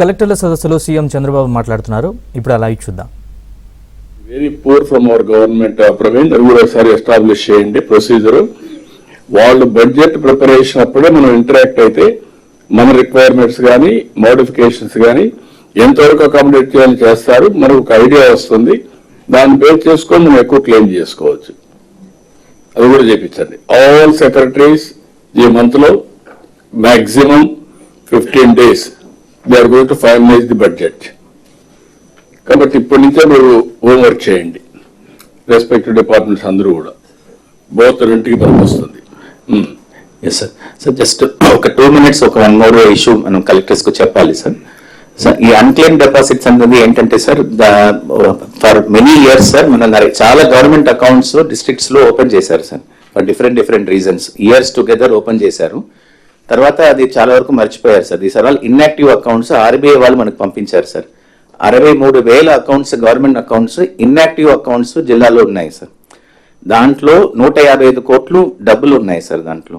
కలెక్టర్ల సదస్సులో సీఎం చంద్రబాబు మాట్లాడుతున్నారు. ఇప్పుడు అలా చూద్దాం. Very poor from our government Praveen, అది కూడా ఒకసారి ఎస్టాబ్లిష్ చేయండి ప్రొసీజర్. వాళ్ళు బడ్జెట్ ప్రిపరేషన్ అప్పుడే మనం ఇంటరాక్ట్ అయితే మన రిక్వైర్మెంట్స్ కానీ మోడిఫికేషన్స్ కానీ ఎంతవరకు అకామిడేట్ చేయాలని చేస్తారు, మనకు ఒక ఐడియా వస్తుంది. దాన్ని బేస్ చేసుకొని మనం ఎక్కువ క్లెయిమ్ చేసుకోవచ్చు. అది కూడా చేయించండి. ఆల్ సెక్రటరీస్ ఈ మంత్ లో maximum 15 days they are going to finalise the budget. కాబట్టి ఇప్పటి నుంచే మీరు హోంవర్క్ చేయండి. రెస్పెక్టివ్ డిపార్ట్మెంట్స్ అందరూ కూడా బోత్ రెంట్కి పనికి వస్తుంది. Yes sir. సార్ జస్ట్ ఒక 2 minutes ఒక 1 more ఇష్యూ మనం కలెక్టర్స్ కు చెప్పాలి సార్. సార్ ఈ అన్క్లెయిమ్ డిపాజిట్స్ అనేది ఏంటంటే sir, for many years sir మన చాలా గవర్నమెంట్ అకౌంట్స్ డిస్ట్రిక్ట్స్ లో ఓపెన్ చేశారు sir. For different reasons years together open చేశారు. తర్వాత అది చాలా వరకు మర్చిపోయారు sir. These are all inactive accounts. RBI వాళ్ళు మనకు పంపించారు sir. 63,000 accounts government accounts inactive accounts జిల్లాలో ఉన్నాయి సార్. దాంట్లో 155 కోట్లు డబ్బులు ఉన్నాయి సార్ దాంట్లో.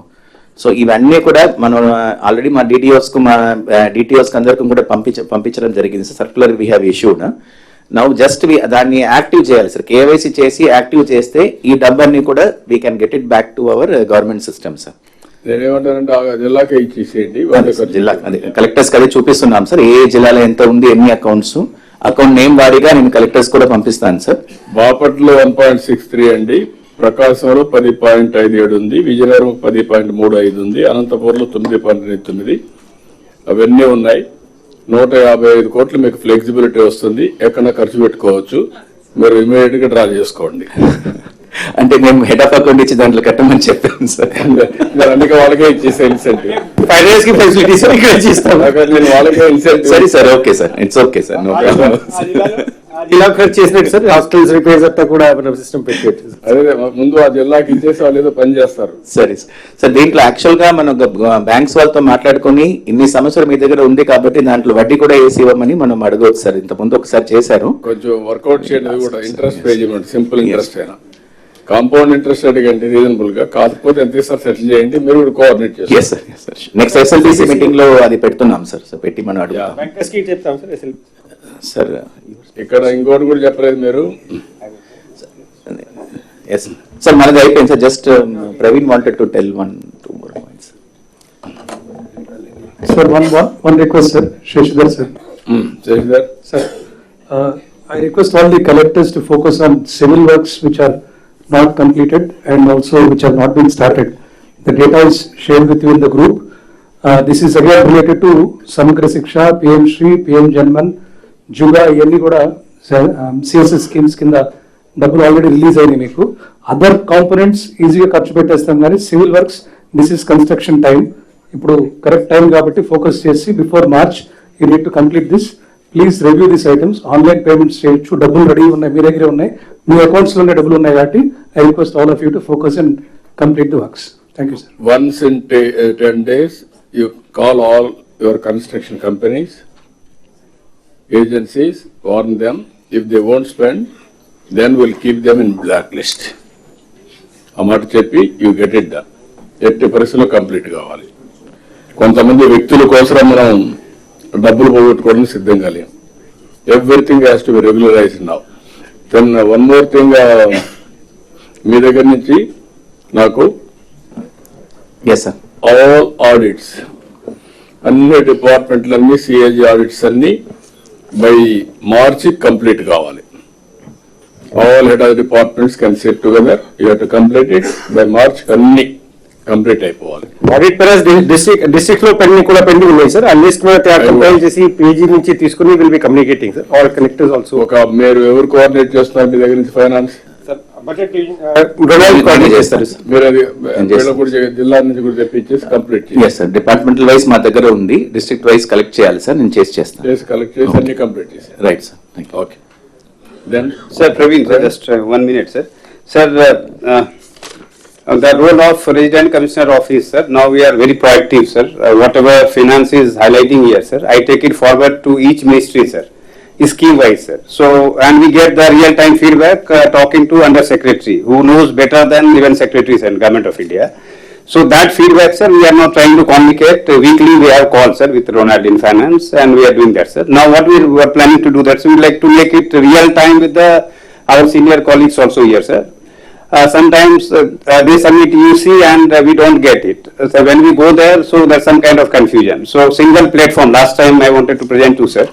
సో ఇవన్నీ కూడా మనం ఆల్రెడీ మా డిటిఓస్ అందరికీ కూడా పంపించడం జరిగింది sir. Circular we have issued. Now just దాన్ని యాక్టివ్ చేయాలి సార్. కేవైసీ చేసి యాక్టివ్ చేస్తే ఈ డబ్బన్నీ కూడా we can get it back to our government system sir. నేనేమంటానంటే జిల్లాకే ఇచ్చేసేయండి. జిల్లా కలెక్టర్స్ అదే చూపిస్తున్నాం సార్. ఏ జిల్లాలో ఎంత ఉంది, ఎన్ని అకౌంట్స్, అకౌంట్ నేమ్ వారీగా నేను కలెక్టర్స్ కూడా పంపిస్తాను సార్. బాపట్లో 1.63 అండి, ప్రకాశంలో 10.57 ఉంది, విజయనగరం 10.35 ఉంది, అనంతపురంలో 9.9. అవన్నీ ఉన్నాయి. 155 కోట్లు మీకు ఫ్లెక్సిబిలిటీ వస్తుంది. ఎక్కడ ఖర్చు పెట్టుకోవచ్చు. మీరు ఇమీడియట్ గా డ్రా చేసుకోండి. అంటే మేము హెడ్ ఆఫ్ అకౌంట్ ఇచ్చి దాంట్లో కట్టమని చెప్పాను సార్. అందుకే వాళ్ళకే ఇచ్చేసే ఇన్సెంటివ్. 5 days కి ఫెసిలిటీస్ నేను వాళ్ళకే ఇన్సెంటివ్. సరే sir, okay sir, it's okay sir, no problem. ఇలా ఖర్చు చేసినట్టు సార్ హాస్టల్స్ రిపేర్స్ అంతా కూడా సిస్టమ్ పెట్టేది. అదే ముందు ఆ జిల్లాకి ఇచ్చేసి వాళ్ళు ఏదో పని చేస్తారు. సరే సార్. దీంట్లో యాక్చువల్ గా మనం బ్యాంక్స్ వాళ్ళతో మాట్లాడుకుని ఇన్ని సంవత్సరం మీ దగ్గర ఉంది కాబట్టి దాంట్లో వడ్డీ కూడా వేసి ఇవ్వమని మనం అడగవచ్చు సార్. ఇంత ముందు ఒకసారి చేశారు. కొంచెం వర్కౌట్ చేయడం కూడా ఇంట్రెస్ట్ పే చేయమండి. సింపుల్ ఇంట్రెస్ట్ అయినా కాంపౌండ్ ఇంట్రెస్ట్ అడిగండి రీజనబుల్ గా. కాకపోతే ఎంత సార్ సెటిల్ చేయండి. మీరు కూడా కోఆర్డినేట్ చేస్తారు. నెక్స్ట్ ఎస్ఎల్బిసి మీటింగ్ లో అది పెడుతున్నాం సార్. సో పెట్టి మనం అడుగుతాం సార్. ఇక్కడ ఇంకోటి కూడా చెప్పలేదు మీరు. ఎస్ సార్, మనది అయిపోయింది sir. Just Praveen wanted to tell 1-2 more points. Sir, one request, sir. Shashidhar, sir. Shashidhar. Sir, I request all the collectors to focus on civil works which are not completed and also which have not been started. The data is shared with you in the group. This is again related to Samagra Shiksha, PM Shri, PM Janman, Juga, ఇవన్నీ కూడా CSS schemes కింద డబ్బులు already release అయినాయి మీకు. Other components ఈజీగా ఖర్చు పెట్టేస్తాం కానీ civil works this is construction time. ఇప్పుడు కరెక్ట్ టైం కాబట్టి ఫోకస్ చేసి before March you need to complete this. Please review this items. Online payments చేయొచ్చు. డబ్బులు రెడీ ఉన్నాయి, మీ దగ్గరే ఉన్నాయి, మీ అకౌంట్స్ లోనే డబ్బులు ఉన్నాయి కాబట్టి I request all of you to focus and complete the works. Thank you sir. Once in 10 days you call all your construction companies, agencies, warn them. If they won't spend, then we'll keep them in blacklist. అమాట చెప్పి you get it done. ఎట్టి పరిస్థితుల్లో complete కావాలి. కొంతమంది వ్యక్తుల కోసం మనం డబ్బులు పోగొట్టుకోవడానికి సిద్ధంగా లేం. Everything has to be regularized now. Then one more thing, మీ దగ్గర నుంచి నాకు ఆల్ ఆడిట్స్ అన్ని డిపార్ట్మెంట్లన్నీ సిఏజీ ఆడిట్స్ అన్ని బై మార్చి కంప్లీట్ కావాలి. All head of departments can sit together. You have to complete it by March. అన్ని complete అయిపోవాలి. ఆడిట్ పరాస్ డిస్ట్రిక్ట్ లో పెండింగ్ కూడా పెండింగ్ ఉన్నాయి సార్. ఆ లిస్ట్ కంపైల్ చేసి పేజీ నుంచి తీసుకుని will be communicating sir. All collectors also. ఒక మీరు ఎవరు కోఆర్డినేట్ చేస్తున్నారు మీ దగ్గర నుంచి? ఫైనాన్స్ మీరు అది జిల్లా నుంచి కూడా తెప్పించేసి కంప్లీట్ చేయాలి. డిపార్ట్మెంటల్ వైస్ మా దగ్గర ఉంది, డిస్ట్రిక్ట్ వైస్ కలెక్ట్ చేయాలి సార్. నేను చేస్తాను. కలెక్ట్ చేసి అన్ని కంప్లీట్ చేసి. Right sir. Okay. Then, Sir, Praveen, just 1 minute, sir. Sir, the role of Resident Commissioner Office, sir. Now we are very proactive, sir. Whatever finance is highlighting here, sir, I take it forward to each ministry, sir, scheme wise, sir. So, and we get the real time feedback talking to Under Secretary, who knows better than even secretaries and Government of India. So that feedback, sir, we are now trying to communicate. Weekly we have calls, sir, with Ronald in finance, and we are doing that, sir. Now what we were planning to do that, so we would like to make it real time with our senior colleagues also here, sir. Sometimes they submit UC and we don't get it. So when we go there, so there's some kind of confusion. So single platform, last time I wanted to present to, sir.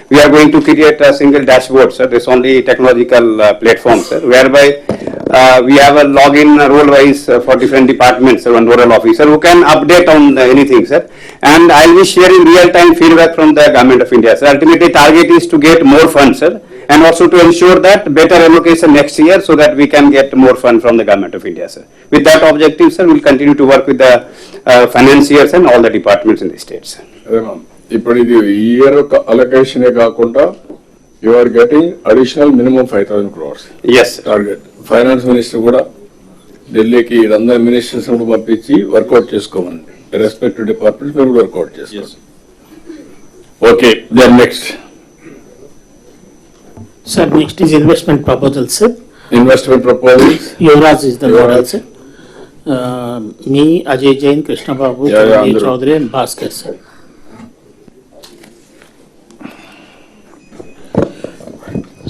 We are going to create a single dashboard, sir. This only technological platform, sir, whereby we have a login role-wise for different departments, sir, one nodal officer who can update on anything, sir. And I'll be sharing real-time feedback from the Government of India, sir. Ultimately, target is to get more funds, sir, and also to ensure that better allocation next year so that we can get more fund from the Government of India, sir. With that objective, sir, we'll continue to work with the financiers and all the departments in the state, sir. ఇప్పుడు ఇది year allocation కాకుండా you are getting additional minimum 5,000 crores Yes, sir. Target. Finance minister కూడా ఢిల్లీకి ఇదంతా ministers పంపించి work out చేసుకోమని respective departments మేము work out చేసుకోండి. Okay, then next Sir, next is investment proposal, sir. Investment proposals. Yuvraj is the Yuvraj. model, sir. Me, Ajay Jain, Krishna Babu, Yeah, Chaudhary Andhra. Chaudhary and Bhaskar, sir.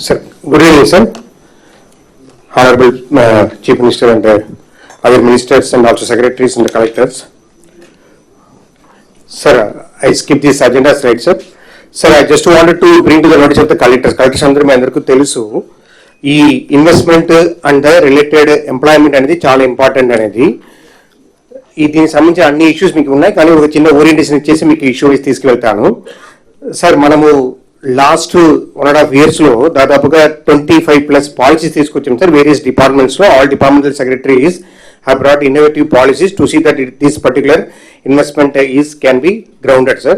Sir, good evening, sir. Honorable Chief Minister and other ministers and also secretaries and the collectors. Sir, I skipped this agenda slide, sir. Sir, I just wanted to bring to the notice of the collectors. Collectors అందరూ మీ అందరికీ తెలుసు ఈ investment and related employment అనేది చాలా important అనేది. దీనికి సంబంధించిన అన్ని ఇష్యూస్ మీకు ఉన్నాయి, కానీ ఒక చిన్న ఓరియంటేషన్ ఇచ్చేసి మీకు ఇష్యూ తీసుకువెళ్తాను. సార్, మనము లాస్ట్ 1.5 years లో దాదాపుగా 25+ పాలసీస్ తీసుకొచ్చాం సార్. వేరియస్ డిపార్ట్మెంట్స్ లో all departmental secretaries have brought innovative policies to see that this particular investment can be grounded, sir.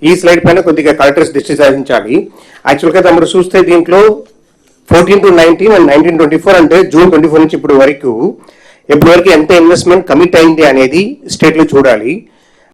ఈ స్లైడ్ పైన కొద్దిగా కలెక్టర్స్ దృష్టి సాధించాలి. యాక్చువల్గా తమరు చూస్తే దీంట్లో 14 to 19 and 19-24 అంటే June 24 నుంచి ఇప్పుడు వరకు ఎంత ఇన్వెస్ట్మెంట్ కమిట్ అయింది అనేది స్టేట్ లో చూడాలి.